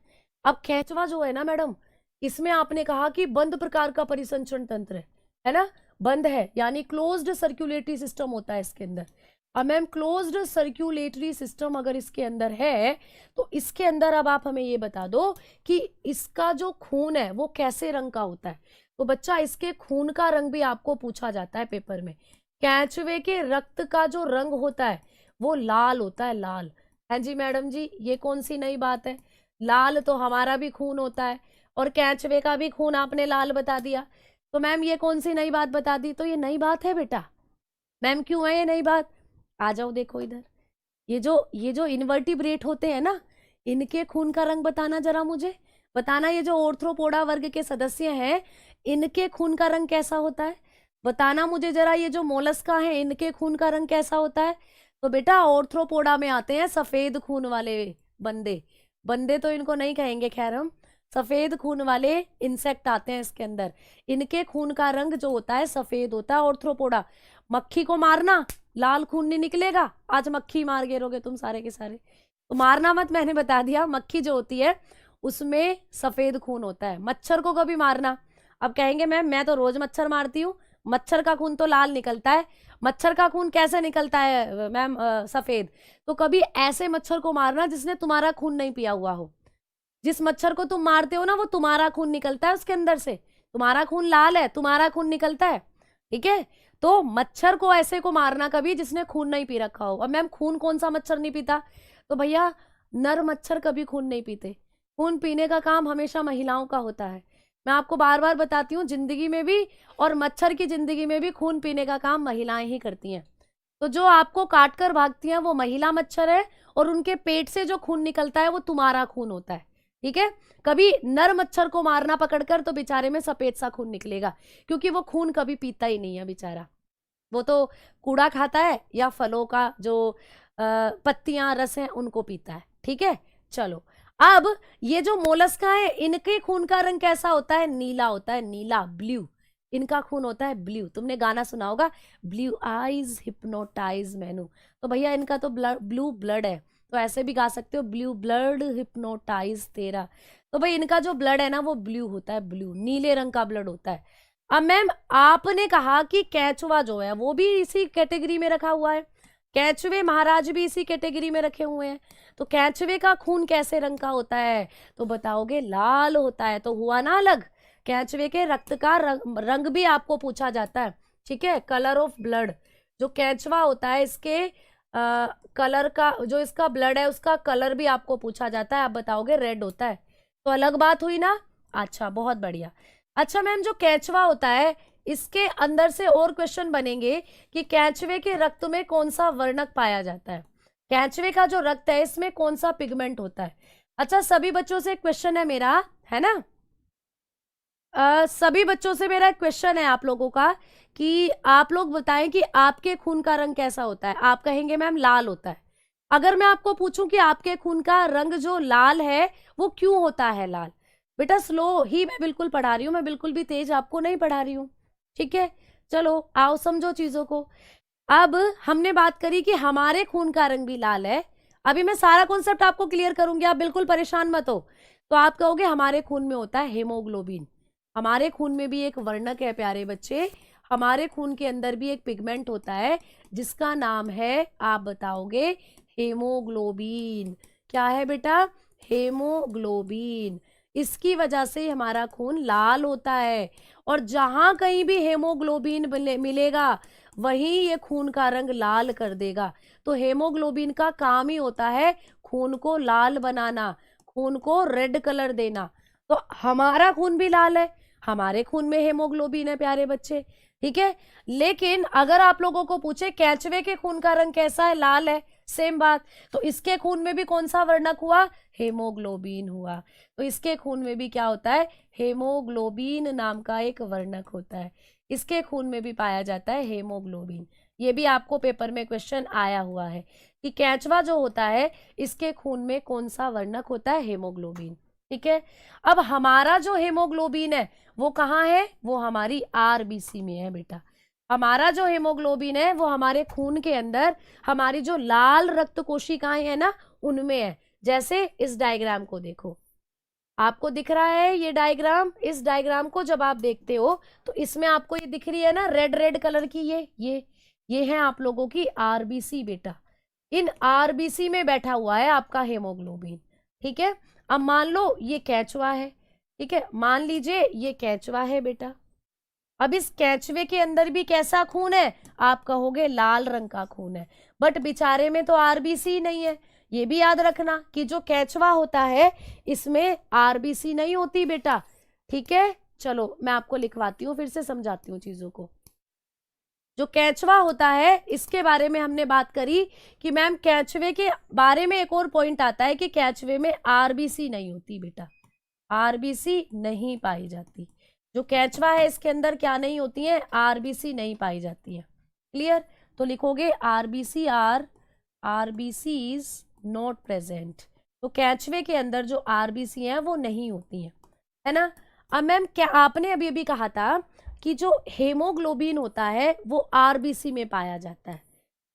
अब केंचुआ जो है ना मैडम, इसमें आपने कहा कि बंद प्रकार का परिसंचरण तंत्र है ना, बंद है यानी क्लोज्ड सर्कुलेटरी सिस्टम होता है इसके अंदर। अब मैम क्लोज्ड सर्कुलेटरी सिस्टम अगर इसके अंदर है तो इसके अंदर अब आप हमें ये बता दो कि इसका जो खून है वो कैसे रंग का होता है। तो बच्चा इसके खून का रंग भी आपको पूछा जाता है पेपर में। केंचुए के रक्त का जो रंग होता है वो लाल होता है, लाल। हाँ जी मैडम जी, ये कौन सी नई बात है? लाल तो हमारा भी खून होता है और केंचुए का भी खून आपने लाल बता दिया, तो मैम ये कौन सी नई बात बता दी? तो ये नई बात है बेटा। मैम क्यों है ये नई बात? आ जाओ देखो इधर, ये जो इनवर्टिब्रेट होते हैं ना, इनके खून का रंग बताना जरा मुझे, बताना। ये जो ऑर्थ्रोपोडा वर्ग के सदस्य हैं इनके खून का रंग कैसा होता है? बताना मुझे जरा, ये जो मोलस्का है इनके खून का रंग कैसा होता है? तो बेटा ऑर्थ्रोपोडा में आते हैं सफेद खून वाले बंदे, बंदे तो इनको नहीं कहेंगे, खैर हम सफेद खून वाले इंसेक्ट आते हैं इसके अंदर। इनके खून का रंग जो होता है सफेद होता है, ऑर्थ्रोपोडा। मक्खी को मारना, लाल खून नहीं निकलेगा। आज मक्खी मार गिरोगे तुम सारे के सारे, तो मारना मत, मैंने बता दिया। मक्खी जो होती है उसमें सफेद खून होता है। मच्छर को कभी मारना, अब कहेंगे मैम मैं तो रोज मच्छर मारती हूँ, मच्छर का खून तो लाल निकलता है। मच्छर का खून कैसे निकलता है मैम सफेद? तो कभी ऐसे मच्छर को मारना जिसने तुम्हारा खून नहीं पिया हुआ हो। जिस मच्छर को तुम मारते हो ना वो तुम्हारा खून निकलता है उसके अंदर से, तुम्हारा खून लाल है, तुम्हारा खून निकलता है, ठीक है? तो मच्छर को ऐसे को मारना कभी जिसने खून नहीं पी रखा हो। अब मैम खून कौन सा मच्छर नहीं पीता? तो भैया नर मच्छर कभी खून नहीं पीते। खून पीने का काम हमेशा महिलाओं का होता है। मैं आपको बार बार बताती हूँ, जिंदगी में भी और मच्छर की जिंदगी में भी खून पीने का काम महिलाएं ही करती हैं। तो जो आपको काट कर भागती हैं वो महिला मच्छर है, और उनके पेट से जो खून निकलता है वो तुम्हारा खून होता है, ठीक है? कभी नर मच्छर को मारना पकड़कर तो बेचारे में सफेद सा खून निकलेगा, क्योंकि वो खून कभी पीता ही नहीं है बेचारा। वो तो कूड़ा खाता है या फलों का जो पत्तियां रस हैं उनको पीता है, ठीक है? चलो, अब ये जो मोलस्का है इनके खून का रंग कैसा होता है? नीला होता है, नीला, ब्लू। इनका खून होता है ब्लू। तुमने गाना सुना होगा, ब्लू आईज हिप्नोटाइज मैनू। तो भैया इनका तो ब्लू ब्लड है, तो ऐसे भी गा सकते हो, ब्लू ब्लड हिप्नोटाइज तेरा। तो भाई इनका जो ब्लड है ना वो ब्लू होता है, ब्लू नीले रंग का ब्लड होता है। अब मैम आपने कहा कि केंचुआ जो है वो भी इसी कैटेगरी में रखा हुआ है, केंचुए महाराज भी इसी कैटेगरी में रखे हुए हैं। तो केंचुए का खून कैसे रंग का होता है? तो बताओगे लाल होता है। तो हुआ ना अलग, केंचुए के रक्त का रंग भी आपको पूछा जाता है, ठीक है? कलर ऑफ ब्लड, जो केंचुआ होता है इसके कलर का, जो इसका ब्लड है उसका कलर भी आपको पूछा जाता है, आप बताओगे रेड होता है। तो अलग बात हुई ना। अच्छा, बहुत बढ़िया। अच्छा मैम, जो केंचुआ होता है इसके अंदर से और क्वेश्चन बनेंगे कि केंचुए के रक्त में कौन सा वर्णक पाया जाता है, केंचुए का जो रक्त है इसमें कौन सा पिगमेंट होता है। अच्छा, सभी बच्चों से क्वेश्चन है मेरा, है ना? सभी बच्चों से मेरा एक क्वेश्चन है आप लोगों का कि आप लोग बताएं कि आपके खून का रंग कैसा होता है। आप कहेंगे मैम लाल होता है। अगर मैं आपको पूछूं कि आपके खून का रंग जो लाल है वो क्यों होता है लाल? बेटा स्लो ही मैं बिल्कुल पढ़ा रही हूँ, मैं बिल्कुल भी तेज आपको नहीं पढ़ा रही हूँ, ठीक है? चलो आओ समझो चीजों को। अब हमने बात करी कि हमारे खून का रंग भी लाल है। अभी मैं सारा कॉन्सेप्ट आपको क्लियर करूंगी, आप बिल्कुल परेशान मत हो। तो आप कहोगे हमारे खून में होता है हेमोग्लोबिन। हमारे खून में भी एक वर्णक है प्यारे बच्चे, हमारे खून के अंदर भी एक पिगमेंट होता है जिसका नाम है, आप बताओगे, हेमोग्लोबिन। क्या है बेटा? हेमोग्लोबिन। इसकी वजह से हमारा खून लाल होता है, और जहां कहीं भी हेमोग्लोबिन मिलेगा वहीं ये खून का रंग लाल कर देगा। तो हेमोग्लोबिन का काम ही होता है खून को लाल बनाना, खून को रेड कलर देना। तो हमारा खून भी लाल है, हमारे खून में हेमोग्लोबिन है प्यारे बच्चे, ठीक है? लेकिन अगर आप लोगों को पूछे केंचुए के खून का रंग कैसा है, लाल है, सेम बात। तो इसके खून में भी कौन सा वर्णक हुआ? हेमोग्लोबिन हुआ। तो इसके खून में भी क्या होता है? हेमोग्लोबिन नाम का एक वर्णक होता है, इसके खून में भी पाया जाता है हेमोग्लोबिन। ये भी आपको पेपर में क्वेश्चन आया हुआ है कि केंचुआ जो होता है इसके खून में कौन सा वर्णक होता है? हेमोग्लोबिन, ठीक है? अब हमारा जो हेमोग्लोबिन है वो कहाँ है? वो हमारी आरबीसी में है बेटा। हमारा जो हेमोग्लोबिन है वो हमारे खून के अंदर, हमारी जो लाल रक्त कोशिकाएं है ना उनमें है। जैसे इस डायग्राम को देखो, आपको दिख रहा है ये डायग्राम? इस डायग्राम को जब आप देखते हो तो इसमें आपको ये दिख रही है ना रेड रेड कलर की, ये है आप लोगों की आरबीसी बेटा। इन आरबीसी में बैठा हुआ है आपका हेमोग्लोबिन, ठीक है? अब मान लो ये केंचुआ है, ठीक है? मान लीजिए ये केंचुआ है बेटा। अब इस केंचुए के अंदर भी कैसा खून है? आप कहोगे लाल रंग का खून है, बट बेचारे में तो आरबीसी नहीं है। ये भी याद रखना कि जो केंचुआ होता है इसमें आरबीसी नहीं होती बेटा, ठीक है? चलो मैं आपको लिखवाती हूँ, फिर से समझाती हूँ चीजों को। जो केंचुआ होता है इसके बारे में हमने बात करी कि मैम केंचुए के बारे में एक और पॉइंट आता है कि केंचुए में आरबीसी नहीं होती बेटा, आरबीसी नहीं पाई जाती। जो कैचवा है इसके अंदर क्या नहीं होती है, आरबीसी नहीं पाई जाती है। क्लियर? तो लिखोगे आरबीसी इज नॉट प्रेजेंट। तो कैचवे के अंदर जो आरबीसी है वो नहीं होती है ना। अब मैम क्या आपने अभी अभी कहा था कि जो हेमोग्लोबिन होता है वो आरबीसी में पाया जाता है।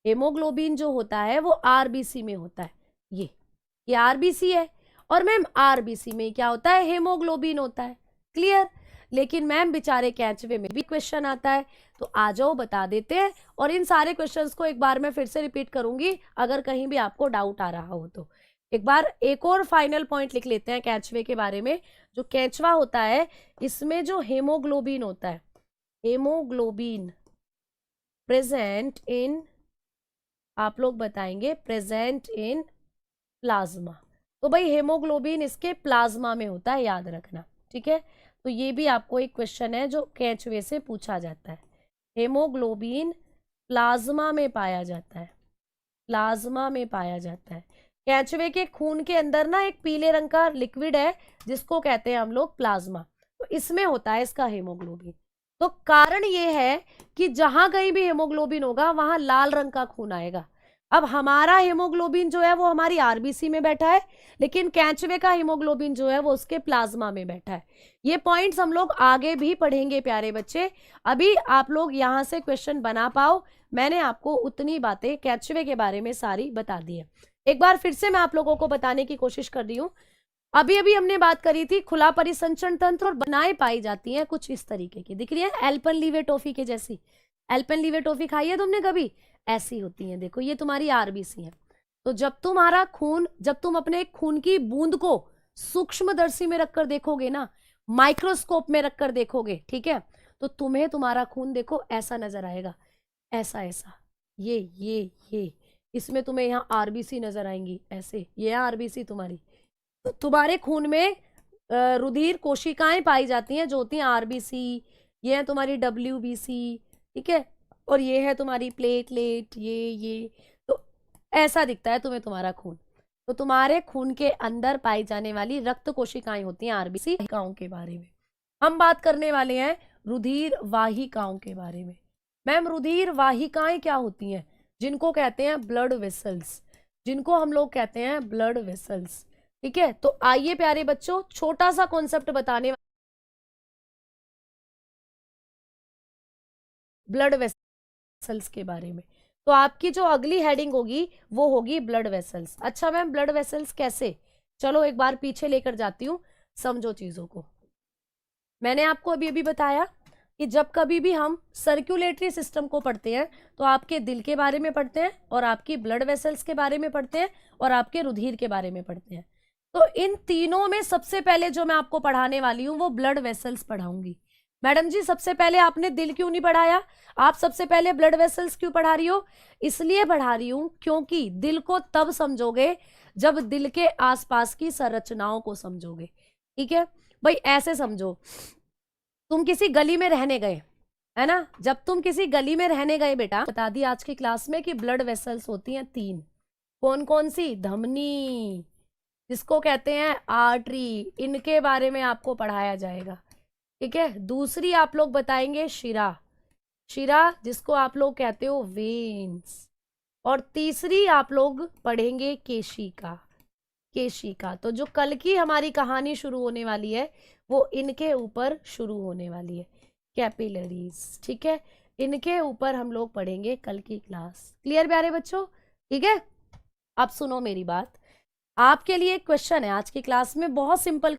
हेमोग्लोबिन जो होता है वो आरबीसी में होता है। ये आरबीसी है और मैम आरबीसी में क्या होता है, हेमोग्लोबिन होता है। क्लियर? लेकिन मैम बेचारे कैचवे में भी क्वेश्चन आता है, तो आ जाओ बता देते हैं। और इन सारे क्वेश्चंस को एक बार मैं फिर से रिपीट करूंगी अगर कहीं भी आपको डाउट आ रहा हो तो। एक बार एक और फाइनल पॉइंट लिख लेते हैं कैचवे के बारे में। जो कैचवा होता है इसमें जो हेमोग्लोबिन होता है, हेमोग्लोबिन प्रेजेंट इन, आप लोग बताएंगे प्रेजेंट इन प्लाज्मा। तो भाई हेमोग्लोबिन इसके प्लाज्मा में होता है, याद रखना। ठीक है? तो ये भी आपको एक क्वेश्चन है जो कैचवे से पूछा जाता है। हेमोग्लोबिन प्लाज्मा में पाया जाता है, प्लाज्मा में पाया जाता है। कैचवे के खून के अंदर ना एक पीले रंग का लिक्विड है जिसको कहते हैं हम लोग प्लाज्मा, तो इसमें होता है इसका हेमोग्लोबिन। तो कारण ये है कि जहां कहीं भी हेमोग्लोबिन होगा वहां लाल रंग का खून आएगा। अब हमारा हेमोग्लोबिन जो है वो हमारी आरबीसी में बैठा है, लेकिन कैचवे का हेमोग्लोबिन जो है वो उसके प्लाज्मा में बैठा है। ये पॉइंट्स हम लोग आगे भी पढ़ेंगे प्यारे बच्चे। अभी आप लोग यहां से क्वेश्चन बना पाओ, मैंने आपको उतनी बातें कैचवे के बारे में सारी बता दी है। एक बार फिर से मैं आप लोगों को बताने की कोशिश कर रही हूं। अभी अभी हमने बात करी थी खुला परिसंचरण तंत्र और बनाए पाई जाती हैं कुछ इस तरीके की, दिख रही है एल्पेनलीबे टॉफी के जैसी। एल्पेनलीबे टॉफी खाई है तुमने कभी? ऐसी होती हैं। देखो ये तुम्हारी आरबीसी है। तो जब तुम्हारा खून, जब तुम अपने खून की बूंद को सूक्ष्मदर्शी में रखकर देखोगे ना, माइक्रोस्कोप में रखकर देखोगे, ठीक है, तो तुम्हें तुम्हारा खून देखो ऐसा नजर आएगा, ऐसा ऐसा, ये इसमें तुम्हें यहाँ आरबीसी नजर आएंगी ऐसे, ये आरबीसी तुम्हारी। तो तुम्हारे खून में रुधिर कोशिकाएं पाई जाती हैं जो होती हैं आरबीसी, ये है तुम्हारी डब्ल्यूबीसी, ठीक है, और ये है तुम्हारी प्लेटलेट, ये तो ऐसा दिखता है तुम्हें तुम्हारा खून। तो तुम्हारे खून के अंदर पाई जाने वाली रक्त कोशिकाएं होती हैं आरबीसी। वाहिकाओं के बारे में हम बात करने वाले हैं, रुधिर वाहिकाओं के बारे में। मैम रुधिर वाहिकाएं क्या होती हैं? जिनको कहते हैं ब्लड वेसल्स, जिनको हम लोग कहते हैं ब्लड वेसल्स। ठीक है, तो आइए प्यारे बच्चों छोटा सा कॉन्सेप्ट बताने, ब्लड वेसल्स के बारे में। तो आपकी जो अगली हेडिंग होगी वो होगी ब्लड वेसल्स। अच्छा मैम ब्लड वेसल्स कैसे? चलो एक बार पीछे लेकर जाती हूँ, समझो चीजों को। मैंने आपको अभी अभी बताया कि जब कभी भी हम सर्कुलेटरी सिस्टम को पढ़ते हैं तो आपके दिल के बारे में पढ़ते हैं और आपकी ब्लड वेसल्स के बारे में पढ़ते हैं और आपके रुधिर के बारे में पढ़ते हैं। तो इन तीनों में सबसे पहले जो मैं आपको पढ़ाने वाली हूँ वो ब्लड वेसल्स पढ़ाऊंगी। मैडम जी सबसे पहले आपने दिल क्यों नहीं पढ़ाया, आप सबसे पहले ब्लड वेसल्स क्यों पढ़ा रही हो? इसलिए पढ़ा रही हूं क्योंकि दिल को तब समझोगे जब दिल के आसपास की संरचनाओं को समझोगे। ठीक है भाई, ऐसे समझो, तुम किसी गली में रहने गए, है ना, जब तुम किसी गली में रहने गए बेटा, बता दी आज की क्लास में कि ब्लड वेसल्स होती हैं 3। कौन कौन सी? धमनी, जिसको कहते हैं आर्टरी, इनके बारे में आपको पढ़ाया जाएगा। ठीक है, दूसरी आप लोग बताएंगे शिरा, शिरा जिसको आप लोग कहते हो वेन्स, और तीसरी आप लोग पढ़ेंगे केशिका, केशिका। तो जो कल की हमारी कहानी शुरू होने वाली है वो इनके ऊपर शुरू होने वाली है, कैपिलरीज। ठीक है, इनके ऊपर हम लोग पढ़ेंगे कल की क्लास। क्लियर प्यारे बच्चों? ठीक है, अब सुनो मेरी बात, आपके लिए एक क्वेश्चन है आज की क्लास में, बहुत सिंपल